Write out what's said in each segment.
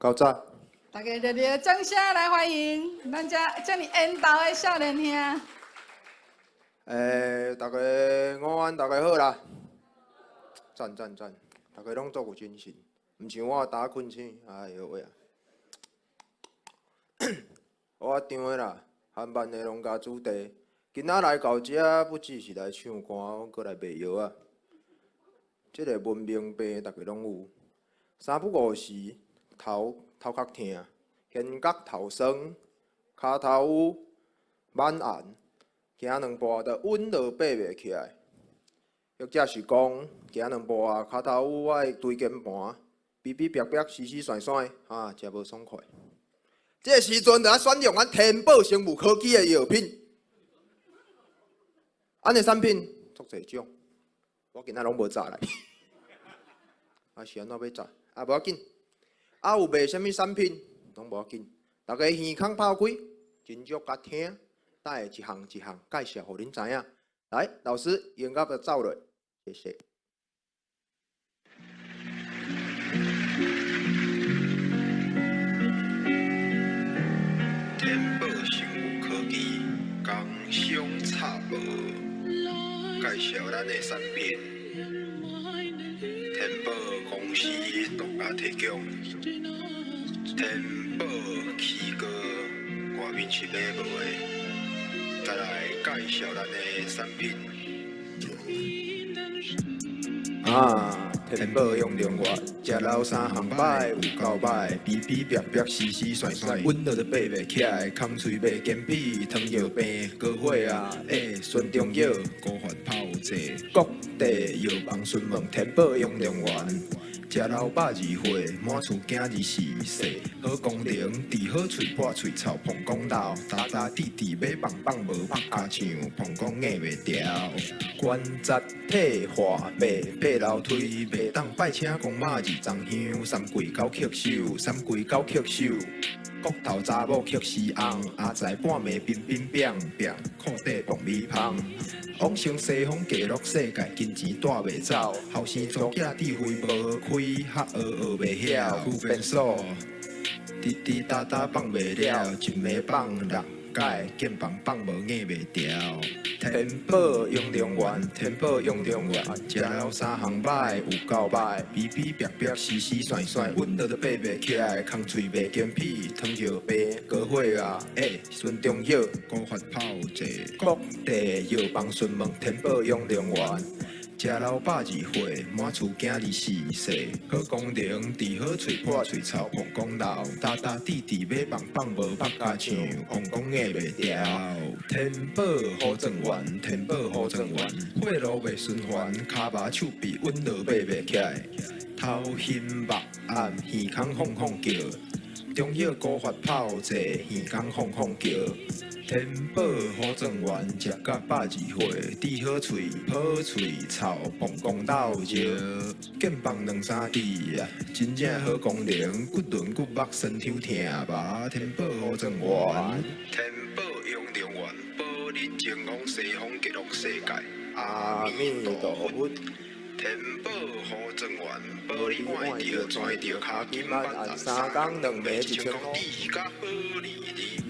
高早。大家热烈掌声来欢迎咱这么缘投的少年兄。大家午安，大家好啦！赞，大家拢足有精神，唔像我打困醒，哎呦喂啊！我张的啦，韩版的农家主题，今仔来到这，不只是来唱歌，搁来卖药啊！这个文明病大家拢有，三不五时，头较痛，肩胛头酸，骹头有满寒。行两步就稳落爬袂起来，或者是讲行两步啊，骹头有爱椎间盘，哔哔哔哔、死死酸酸的，真无爽快。这时阵就要选用咱天宝生物科技的药品，安尼产品足侪种，我今仔拢无查来。是安怎要查？无要紧，有卖啥物产品拢无要紧，大家耳孔拍开，真足甲听。等下一项一项介绍，互恁知影。来，老师，音乐就走落，谢谢。天宝生物科技工商插播，介绍咱的产品。天宝公司独家提供。天宝起哥外面是买无的。再来介绍咱的产品。天宝用能源，食老三行摆有够歹，哔哔哔哔，死死酸酸，稳落就爬袂起来，空喙袂健脾，糖尿病、高血压、孙中药、高发泡剂，各地药房询问天宝用能源。食老82岁，满厝囝儿是细，好功能，治好喙破喙臭、膀胱澹，打打滴滴要棒棒无拍骹唱，膀胱硬袂调，关节退化，袂爬楼梯，袂当拜请公妈2张香，三跪九棘手，三跪九棘手。骨头查某曲是红，阿在半暝冰冰冰冰，裤底爆米芳。往生西方记录世界，金钱带袂走。后生做囝智慧无开，学学袂晓。副变数，滴滴答答放袂了，一暝放6届，肩膀放无硬袂调。天宝用能源，天宝用能源，食了3项歹有够歹，哔哔哔哔，死死酸酸，稳落就爬袂起来，空喙袂健脾，糖尿病、高血压、孙中药、高发泡剂，各地药房询问天宝用能源。食老82岁，满厝囝儿是细，好功能，治好喙破喙臭、膀胱澹，打打滴滴要棒棒无拍骹唱，膀胱硬袂调。天宝好正源，天宝好正源，血路袂循环，骹麻手臂稳落爬袂起来，头晕目暗，耳孔放放叫，中药高发泡剂，耳孔放放叫。天宝好正源，食到82岁，治好喙破喙臭，膀胱澹热，肩膀2、3滴啊，真正好功能，骨轮骨目酸痛疼麻，天宝好正源。天宝用能源，保恁前往西方极乐世界。阿弥陀佛。天宝好正源，保你换着赚着卡金万按3工2暝1000块。你甲保你哩。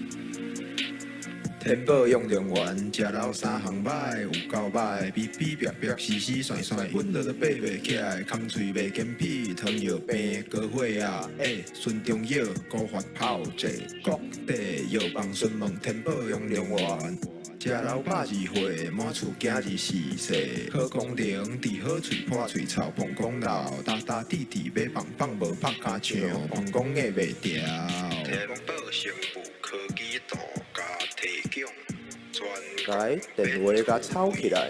天宝用能源，食老3项歹有够歹，哔哔哔哔，死死酸酸，稳落就爬袂起来，空喙袂健脾，糖尿病、高血压、孙中药、高发泡剂，各地药房询问天宝用能源。食老82岁，满厝囝儿是细，好功能，治好喙破喙臭、膀胱澹，打打滴滴要棒棒无拍骹唱，膀胱硬袂调。天宝生物科技独家提供，来电话甲抄起来，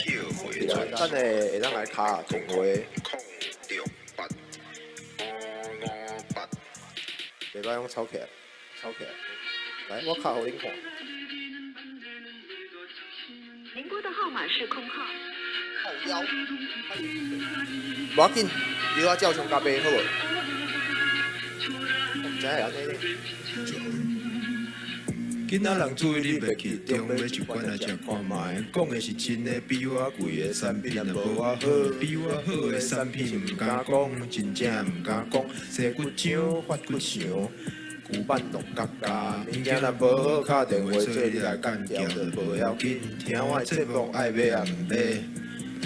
咱下会当来卡电话。袂歹，用抄起来，抄起来。来，我卡互恁看。您拨的号码是空号。靠腰，无要紧，你我照常甲卖好无？我毋知会安尼咧。囡仔人注意力袂集中，买一罐来食看卖。讲的是真的，比我贵的产品也无我好，比我好的产品毋敢讲，真正毋敢讲。生骨浆，发骨肠，旧板落角角，物件若无好，敲电话做你来干掉就无要紧。听我的节目爱买也毋买。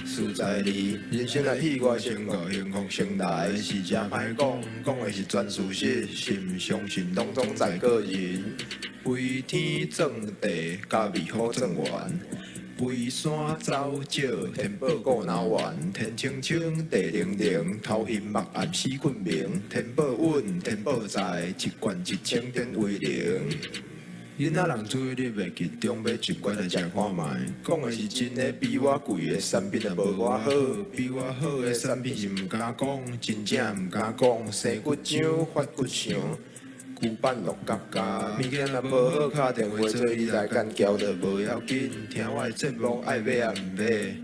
事在你人生的意外先到，幸福先来，是真歹讲，讲的是全事实，信唔相信拢总在个人。飞天转地，加味好转圆。飞山走石，天宝顾脑圆。天清清，地灵灵，头晕目暗死困眠。天宝稳，天宝在，一罐1000点为零。囡仔人注意力袂集中，买一罐来食看卖。讲的是真的，比我贵的产品也无我好，比我好的产品是毋敢讲，真正毋敢讲。生骨浆，发骨肠，旧板落角角，物件若无好，敲电话做你来干交就无要紧。听我的节目爱买也毋买。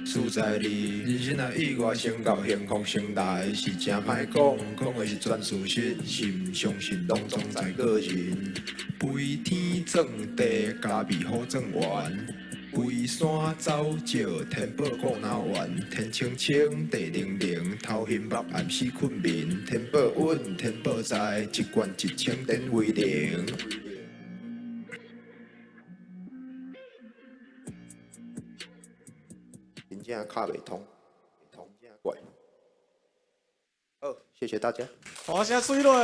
事在你人生的意外先到，幸福先来，是真歹讲，讲的是全事实，信唔相信拢总在个人。飞天转地，加味好转圆。飞山走石，天宝顾脑圆。天清清，地灵灵，头晕目暗死困眠。天宝稳，天宝在，一罐1000点为零。真正卡袂通，怪。好，谢谢大家。大声水落。